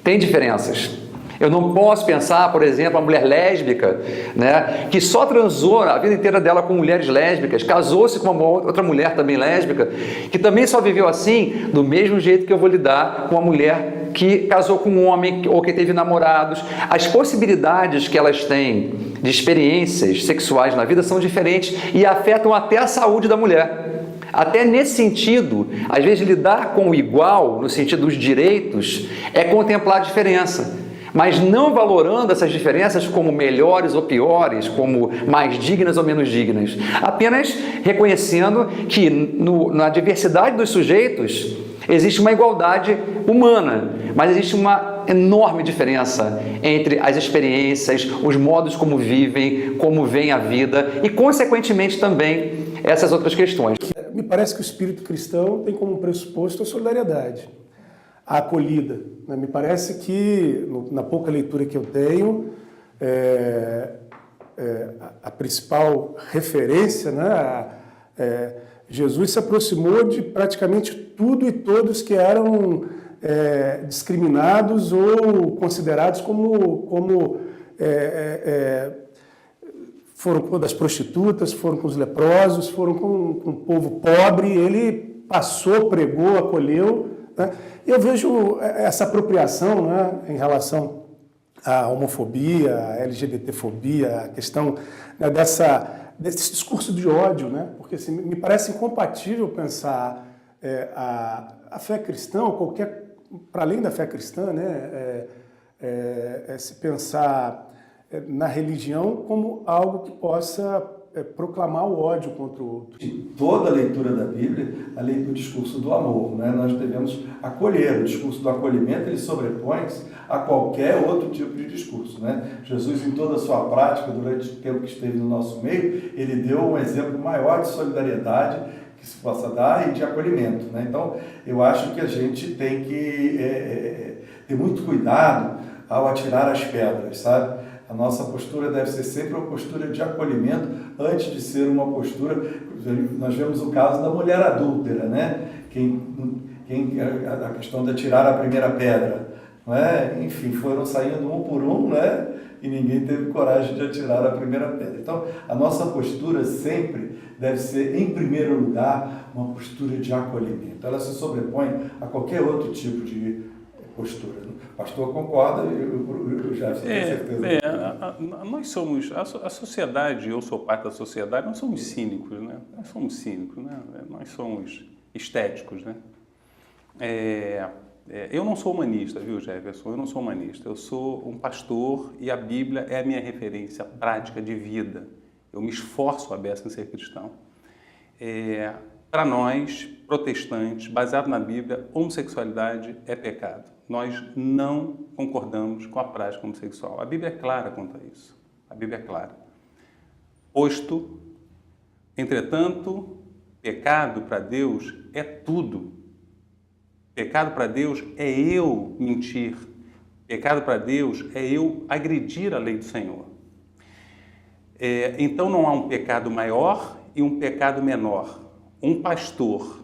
Tem diferenças. Eu não posso pensar, por exemplo, uma mulher lésbica, né, que só transou a vida inteira dela com mulheres lésbicas, casou-se com uma outra mulher também lésbica, que também só viveu assim, do mesmo jeito que eu vou lidar com uma mulher que casou com um homem ou que teve namorados. As possibilidades que elas têm de experiências sexuais na vida são diferentes e afetam até a saúde da mulher. Até nesse sentido, às vezes lidar com o igual, no sentido dos direitos, é contemplar a diferença, mas não valorando essas diferenças como melhores ou piores, como mais dignas ou menos dignas. Apenas reconhecendo que na diversidade dos sujeitos existe uma igualdade humana, mas existe uma enorme diferença entre as experiências, os modos como vivem, como veem a vida e, consequentemente, também essas outras questões. Me parece que o espírito cristão tem como pressuposto a solidariedade, a acolhida. Me parece que, na pouca leitura que eu tenho, a principal referência, né, Jesus se aproximou de praticamente tudo e todos que eram discriminados ou considerados foram com das prostitutas, foram com os leprosos, foram com o povo pobre. Ele passou, pregou, acolheu, né? Eu vejo essa apropriação, né, em relação à homofobia, à LGBTfobia, a questão, né, desse discurso de ódio, né? Porque assim, me parece incompatível pensar a fé cristã, ou para além da fé cristã, né, se pensar na religião como algo que possa proclamar o ódio contra o outro. De toda a leitura da Bíblia, o discurso do amor, né? Nós devemos acolher. O discurso do acolhimento, ele sobrepõe-se a qualquer outro tipo de discurso, né? Jesus, em toda a sua prática, durante o tempo que esteve no nosso meio, ele deu um exemplo maior de solidariedade que se possa dar e de acolhimento, né? Então, eu acho que a gente tem que ter muito cuidado ao atirar as pedras, sabe? A nossa postura deve ser sempre uma postura de acolhimento antes de ser uma postura... Nós vemos o caso da mulher adúltera, né? A questão de atirar a primeira pedra, não é? Enfim, foram saindo um por um, né? E ninguém teve coragem de atirar a primeira pedra. Então, a nossa postura sempre deve ser, em primeiro lugar, uma postura de acolhimento. Ela se sobrepõe a qualquer outro tipo de postura. O pastor concorda, eu já tenho certeza. Nós somos, a sociedade, eu sou parte da sociedade, nós somos cínicos, né? Nós somos cínicos, né? Nós somos estéticos, né? Eu não sou humanista, viu, Jefferson? Eu não sou humanista. Eu sou um pastor e a Bíblia é a minha referência prática de vida. Eu me esforço a beça em ser cristão. Para nós, protestantes, baseado na Bíblia, homossexualidade é pecado. Nós não concordamos com a prática homossexual. A Bíblia é clara quanto a isso. A Bíblia é clara. Posto, entretanto, pecado para Deus é tudo. Pecado para Deus é eu mentir. Pecado para Deus é eu agredir a lei do Senhor. Então não há um pecado maior e um pecado menor. Um pastor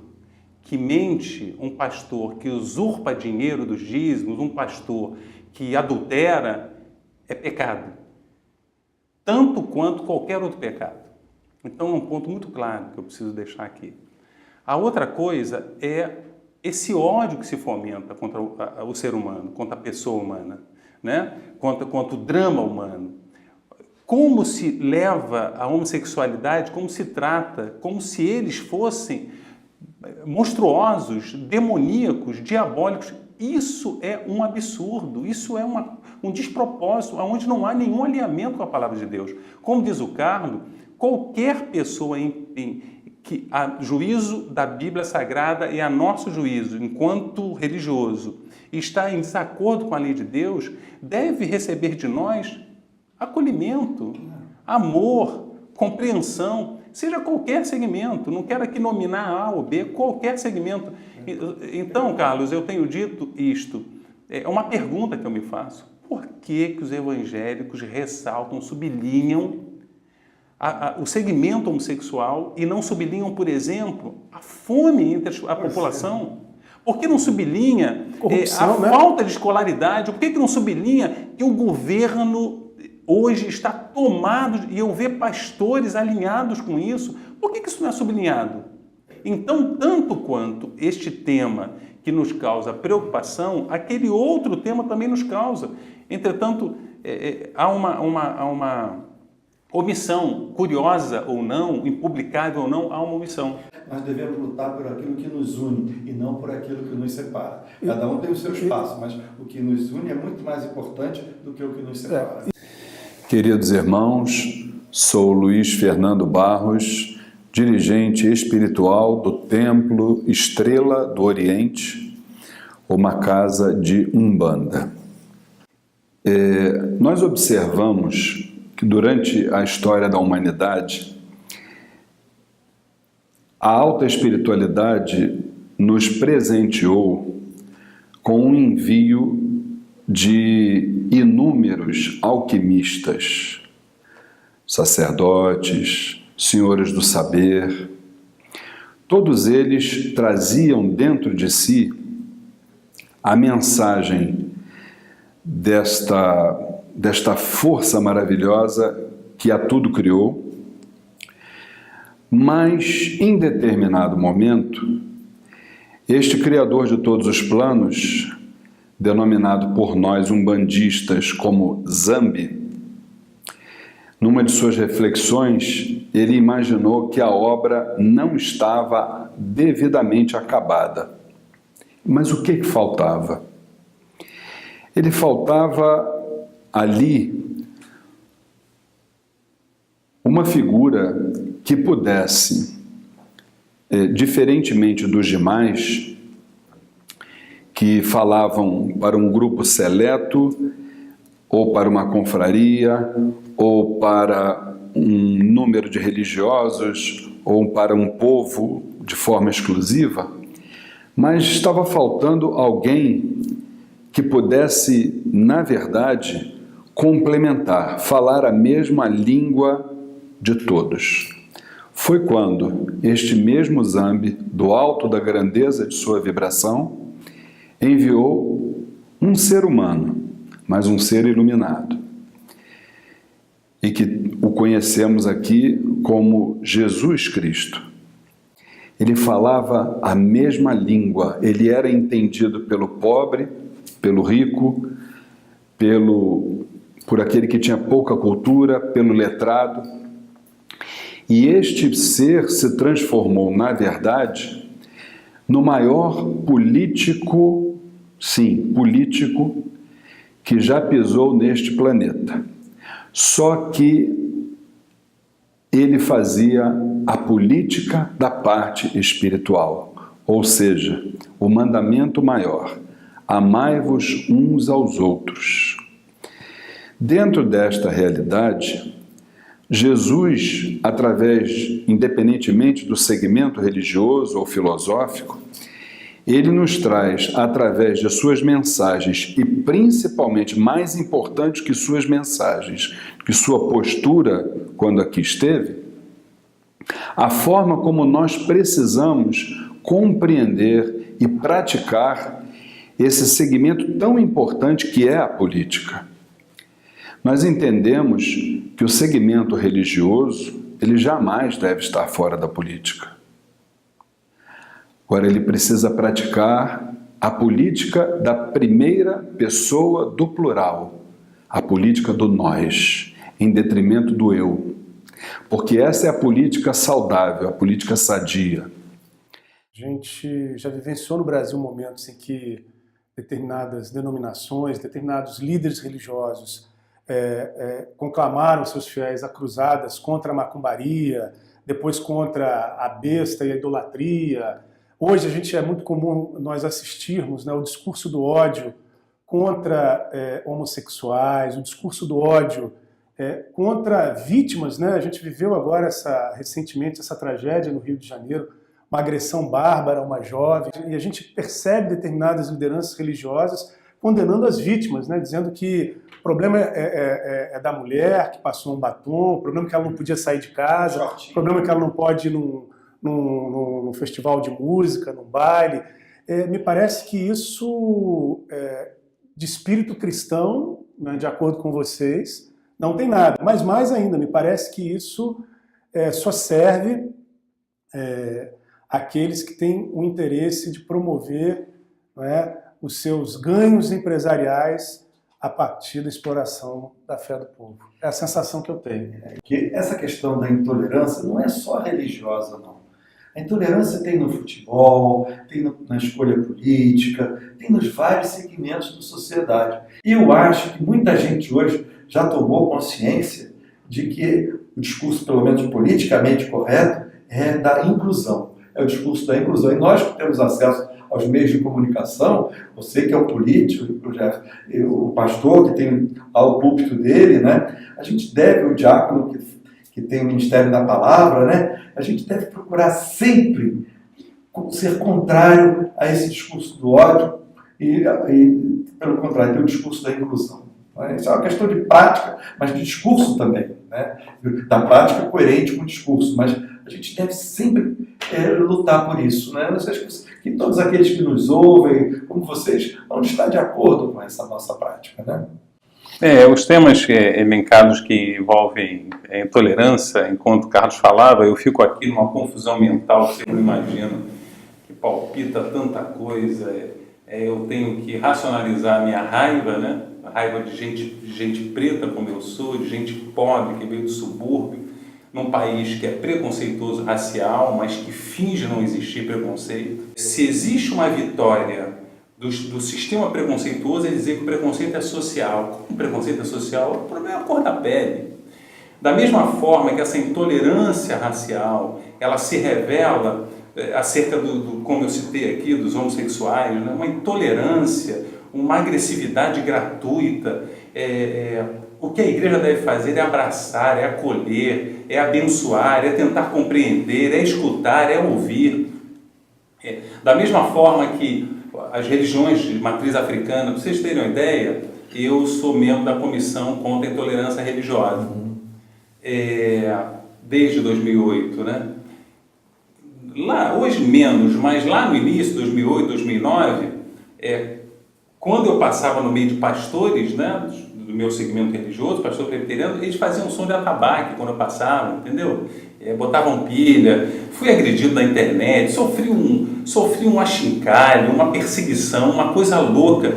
que mente, um pastor que usurpa dinheiro dos dízimos, um pastor que adultera, é pecado. Tanto quanto qualquer outro pecado. Então é um ponto muito claro que eu preciso deixar aqui. A outra coisa é esse ódio que se fomenta contra o ser humano, contra a pessoa humana, né? contra o drama humano. Como se leva a homossexualidade, como se trata, como se eles fossem monstruosos, demoníacos, diabólicos. Isso é um absurdo, isso é um despropósito, onde não há nenhum alinhamento com a palavra de Deus. Como diz o Carlos, qualquer pessoa que a juízo da Bíblia Sagrada e a nosso juízo, enquanto religioso, está em desacordo com a lei de Deus, deve receber de nós acolhimento, amor, compreensão, seja qualquer segmento. Não quero aqui nominar A ou B, qualquer segmento. Então, Carlos, eu tenho dito isto. É uma pergunta que eu me faço. Por que os evangélicos ressaltam, sublinham o segmento homossexual e não sublinham, por exemplo, a fome entre a população? Por que não sublinha a falta de escolaridade? Por que não sublinha que o governo hoje está tomado, e eu vejo pastores alinhados com isso? Por que isso não é sublinhado? Então, tanto quanto este tema que nos causa preocupação, aquele outro tema também nos causa. Entretanto, há uma omissão, curiosa ou não, impublicável ou não, há uma omissão. Nós devemos lutar por aquilo que nos une e não por aquilo que nos separa. Cada um tem o seu espaço, mas o que nos une é muito mais importante do que o que nos separa. Queridos irmãos, sou Luiz Fernando Barros, dirigente espiritual do Templo Estrela do Oriente, uma casa de Umbanda. Nós observamos que durante a história da humanidade, a alta espiritualidade nos presenteou com um envio de inúmeros alquimistas, sacerdotes, senhores do saber. Todos eles traziam dentro de si a mensagem desta força maravilhosa que a tudo criou, mas em determinado momento, este Criador de todos os planos, denominado por nós umbandistas como Zambi, numa de suas reflexões, ele imaginou que a obra não estava devidamente acabada. Mas o que faltava? Ele faltava ali uma figura que pudesse, diferentemente dos demais, que falavam para um grupo seleto, ou para uma confraria, ou para um número de religiosos, ou para um povo de forma exclusiva, mas estava faltando alguém que pudesse, na verdade, complementar, falar a mesma língua de todos. Foi quando este mesmo Zambi, do alto da grandeza de sua vibração, enviou um ser humano, mas um ser iluminado, e que o conhecemos aqui como Jesus Cristo. Ele falava a mesma língua, ele era entendido pelo pobre, pelo rico, por aquele que tinha pouca cultura, pelo letrado. E este ser se transformou, na verdade, no maior político, sim, político, que já pisou neste planeta. Só que ele fazia a política da parte espiritual, ou seja, o mandamento maior: amai-vos uns aos outros. Dentro desta realidade, Jesus, independentemente do segmento religioso ou filosófico, ele nos traz, através de suas mensagens, e principalmente, mais importante que suas mensagens, que sua postura quando aqui esteve, a forma como nós precisamos compreender e praticar esse segmento tão importante que é a política. Nós entendemos que o segmento religioso, ele jamais deve estar fora da política. Agora, ele precisa praticar a política da primeira pessoa do plural, a política do nós, em detrimento do eu. Porque essa é a política saudável, a política sadia. A gente já vivenciou no Brasil momentos em que determinadas denominações, determinados líderes religiosos conclamaram seus fiéis a cruzadas contra a macumbaria, depois contra a besta e a idolatria. Hoje é muito comum nós assistirmos, né, o discurso do ódio contra homossexuais, o discurso do ódio contra vítimas, né? A gente viveu agora recentemente essa tragédia no Rio de Janeiro, uma agressão bárbara a uma jovem, e a gente percebe determinadas lideranças religiosas condenando as vítimas, né? Dizendo que o problema é da mulher que passou um batom, o problema é que ela não podia sair de casa, o problema é que ela não pode ir num festival de música, num baile. Me parece que isso, de espírito cristão, né, de acordo com vocês, não tem nada. Mas mais ainda, me parece que isso só serve àqueles que têm o interesse de promover, né, os seus ganhos empresariais a partir da exploração da fé do povo. É a sensação que eu tenho. Que essa questão da intolerância não é só religiosa, não. A intolerância tem no futebol, tem na escolha política, tem nos vários segmentos da sociedade. E eu acho que muita gente hoje já tomou consciência de que o discurso, pelo menos politicamente correto, é da inclusão. É o discurso da inclusão. E nós que temos acesso aos meios de comunicação, você que é o político, o pastor que tem ao púlpito dele, né? A gente deve, o diácono que tem o ministério da palavra, né? A gente deve procurar sempre ser contrário a esse discurso do ódio e pelo contrário, ter o discurso da inclusão. Isso é uma questão de prática, mas de discurso também, né? Da prática coerente com o discurso, mas a gente deve sempre lutar por isso, né? Não sei que todos aqueles que nos ouvem, como vocês, vão estar de acordo com essa nossa prática, né? Os temas elencados que envolvem intolerância, enquanto o Carlos falava, eu fico aqui numa confusão mental que você não imagina, que palpita tanta coisa. Eu tenho que racionalizar a minha raiva, né? A raiva de gente preta como eu sou, de gente pobre que veio do subúrbio, num país que é preconceituoso racial, mas que finge não existir preconceito. Se existe uma vitória do sistema preconceituoso, é dizer que o preconceito é social. Como o preconceito é social, o problema é a cor da pele. Da mesma forma que essa intolerância racial, ela se revela acerca como eu citei aqui, dos homossexuais, né? Uma intolerância, uma agressividade gratuita. O que a igreja deve fazer é abraçar, é acolher, é abençoar, é tentar compreender, é escutar, é ouvir. Da mesma forma que as religiões de matriz africana, para vocês terem uma ideia, eu sou membro da Comissão contra a Intolerância Religiosa, desde 2008, né? Lá, hoje menos, mas lá no início, 2008, 2009, quando eu passava no meio de pastores, né, do meu segmento religioso, pastor presbiteriano, eles faziam som de atabaque quando eu passava, entendeu? Botavam pilha, fui agredido na internet, sofri um achincalho, uma perseguição, uma coisa louca.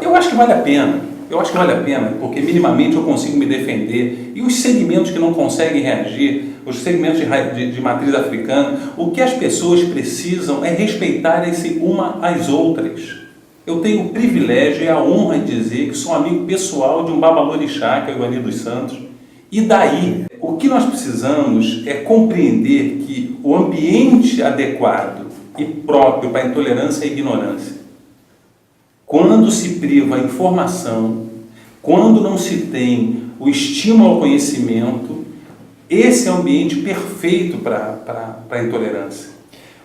Eu acho que vale a pena, porque minimamente eu consigo me defender. E os segmentos que não conseguem reagir, os segmentos de matriz africana, o que as pessoas precisam é respeitarem-se uma às outras. Eu tenho o privilégio e a honra de dizer que sou amigo pessoal de um babalorixá, que é o Ivani dos Santos. E daí, o que nós precisamos é compreender que o ambiente adequado e próprio para a intolerância e a ignorância, quando se priva a informação, quando não se tem o estímulo ao conhecimento, esse é o ambiente perfeito para a intolerância.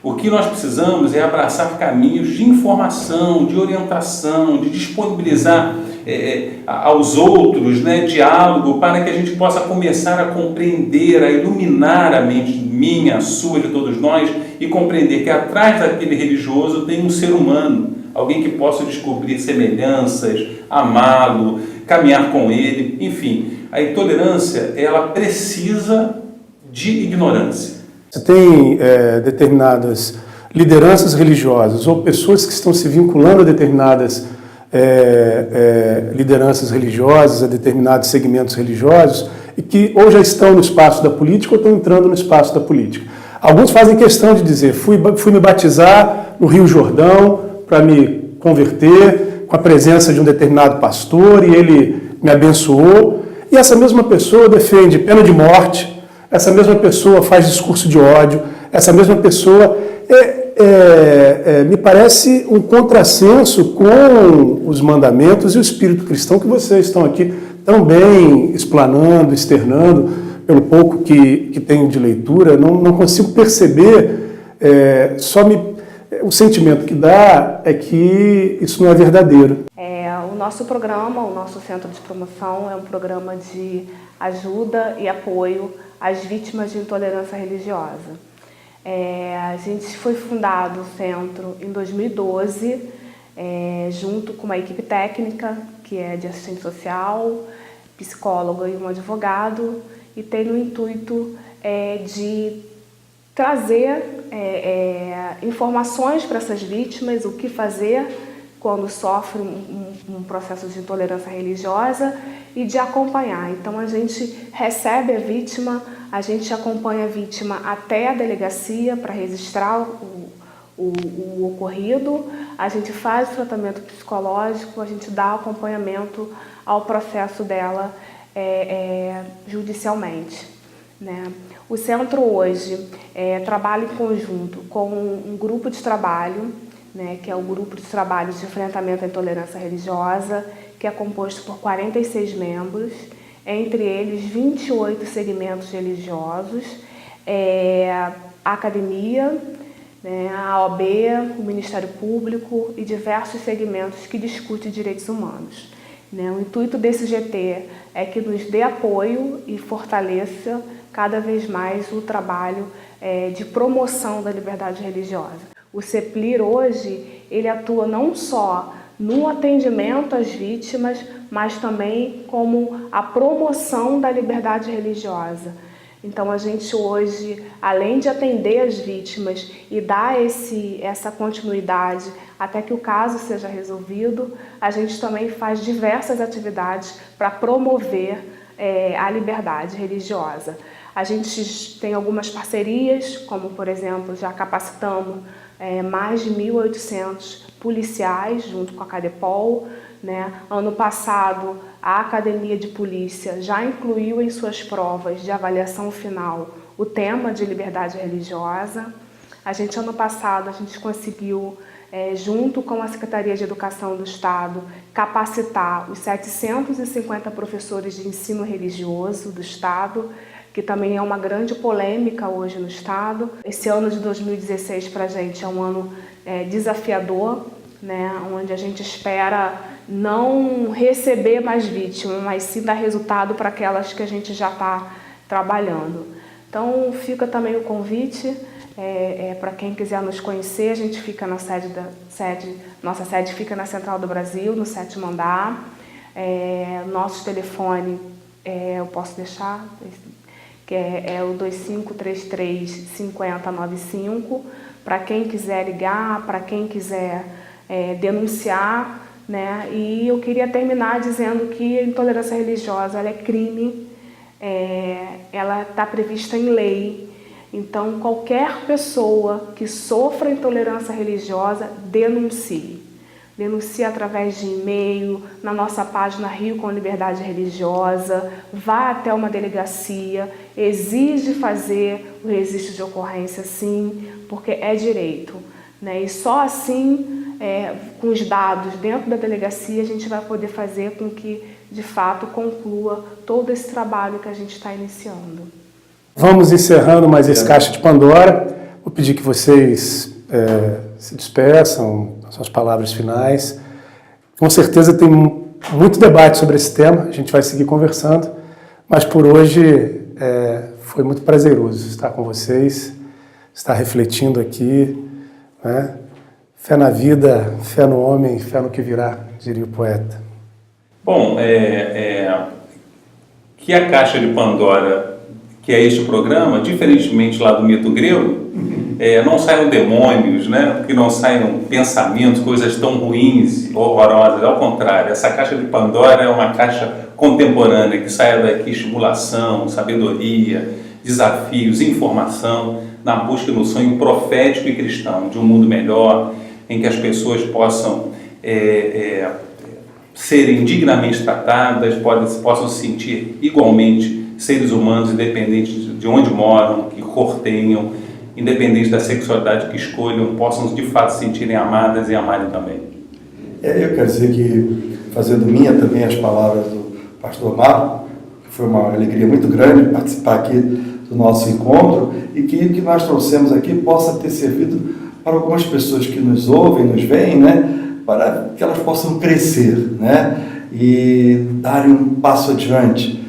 O que nós precisamos é abraçar caminhos de informação, de orientação, de disponibilizar aos outros, né, diálogo, para que a gente possa começar a compreender, a iluminar a mente minha, a sua, de todos nós, e compreender que atrás daquele religioso tem um ser humano, alguém que possa descobrir semelhanças, amá-lo, caminhar com ele, enfim. A intolerância, ela precisa de ignorância. Você tem determinadas lideranças religiosas ou pessoas que estão se vinculando a determinadas lideranças religiosas, a determinados segmentos religiosos, e que ou já estão no espaço da política ou estão entrando no espaço da política. Alguns fazem questão de dizer, fui me batizar no Rio Jordão para me converter com a presença de um determinado pastor e ele me abençoou. E essa mesma pessoa defende pena de morte, essa mesma pessoa faz discurso de ódio, essa mesma pessoa me parece um contrassenso com os mandamentos e o espírito cristão que vocês estão aqui também explanando, externando, pelo pouco que tenho de leitura. Não consigo perceber, o sentimento que dá é que isso não é verdadeiro. O nosso programa, o nosso Centro de Promoção, é um programa de ajuda e apoio às vítimas de intolerância religiosa. A gente foi fundado o centro em 2012, junto com uma equipe técnica, que é de assistente social, psicóloga e um advogado, e tem no intuito de trazer informações para essas vítimas, o que fazer quando sofre um processo de intolerância religiosa e de acompanhar. Então a gente recebe a vítima, a gente acompanha a vítima até a delegacia para registrar o ocorrido, a gente faz o tratamento psicológico, a gente dá acompanhamento ao processo dela judicialmente, né? O centro hoje trabalha em conjunto com um grupo de trabalho, né, que é o Grupo de Trabalho de Enfrentamento à Intolerância Religiosa, que é composto por 46 membros, entre eles 28 segmentos religiosos, a academia, né, a OAB, o Ministério Público e diversos segmentos que discutem direitos humanos. Né? O intuito desse GT é que nos dê apoio e fortaleça cada vez mais o trabalho de promoção da liberdade religiosa. O CEPLIR hoje, ele atua não só no atendimento às vítimas, mas também como a promoção da liberdade religiosa. Então a gente hoje, além de atender as vítimas e dar essa continuidade até que o caso seja resolvido, a gente também faz diversas atividades para promover a liberdade religiosa. A gente tem algumas parcerias, como por exemplo, já capacitamos mais de 1.800 policiais junto com a Cadepol, né? Ano passado, a Academia de Polícia já incluiu em suas provas de avaliação final o tema de liberdade religiosa. Ano passado, a gente conseguiu, junto com a Secretaria de Educação do Estado, capacitar os 750 professores de ensino religioso do Estado, que também é uma grande polêmica hoje no Estado. Esse ano de 2016 para a gente é um ano desafiador, né, onde a gente espera não receber mais vítimas, mas sim dar resultado para aquelas que a gente já está trabalhando. Então fica também o convite para quem quiser nos conhecer. A gente fica na nossa sede fica na Central do Brasil, no 7º andar. Nosso telefone, eu posso deixar, que é o 2533-5095, para quem quiser ligar, para quem quiser denunciar, né? E eu queria terminar dizendo que a intolerância religiosa ela é crime, ela está prevista em lei. Então, qualquer pessoa que sofra intolerância religiosa, denuncie. Denuncie através de e-mail, na nossa página Rio com Liberdade Religiosa, vá até uma delegacia, exige fazer o registro de ocorrência, sim, porque é direito, né? E só assim, com os dados dentro da delegacia, a gente vai poder fazer com que, de fato, conclua todo esse trabalho que a gente está iniciando. Vamos encerrando mais esse Caixa de Pandora. Vou pedir que vocês se despeçam, suas palavras finais. Com certeza tem muito debate sobre esse tema, a gente vai seguir conversando, mas por hoje foi muito prazeroso estar com vocês, estar refletindo aqui, né? Fé na vida, fé no homem, fé no que virá, diria o poeta. Bom, que a Caixa de Pandora, que é este programa, diferentemente lá do mito grego, não saiam demônios, né? Que não saiam pensamentos, coisas tão ruins, horrorosas. Ao contrário, essa Caixa de Pandora é uma caixa contemporânea, que saia daqui estimulação, sabedoria, desafios, informação, na busca do sonho profético e cristão, de um mundo melhor, em que as pessoas possam serem dignamente tratadas, possam se sentir igualmente seres humanos, independente de onde moram, que cor tenham, independente da sexualidade que escolham, possam de fato se sentirem amadas e amarem também. Eu quero dizer que, fazendo minha também as palavras do pastor Marco, que foi uma alegria muito grande participar aqui do nosso encontro, e que o que nós trouxemos aqui possa ter servido para algumas pessoas que nos ouvem, nos veem, né, para que elas possam crescer, né, e darem um passo adiante.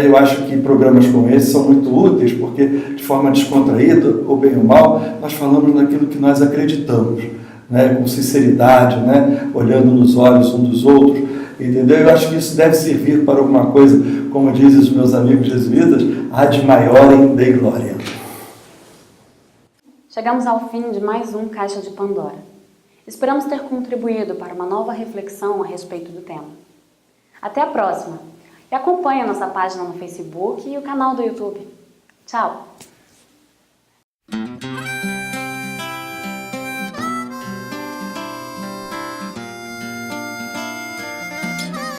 Eu acho que programas como esse são muito úteis, porque de forma descontraída, ou bem ou mal, nós falamos naquilo que nós acreditamos, né, com sinceridade, né, olhando nos olhos um dos outros, entendeu? Eu acho que isso deve servir para alguma coisa, como dizem os meus amigos jesuítas, ad maiorem Dei glória. Chegamos ao fim de mais um Caixa de Pandora. Esperamos ter contribuído para uma nova reflexão a respeito do tema. Até a próxima! E acompanhe a nossa página no Facebook e o canal do YouTube. Tchau!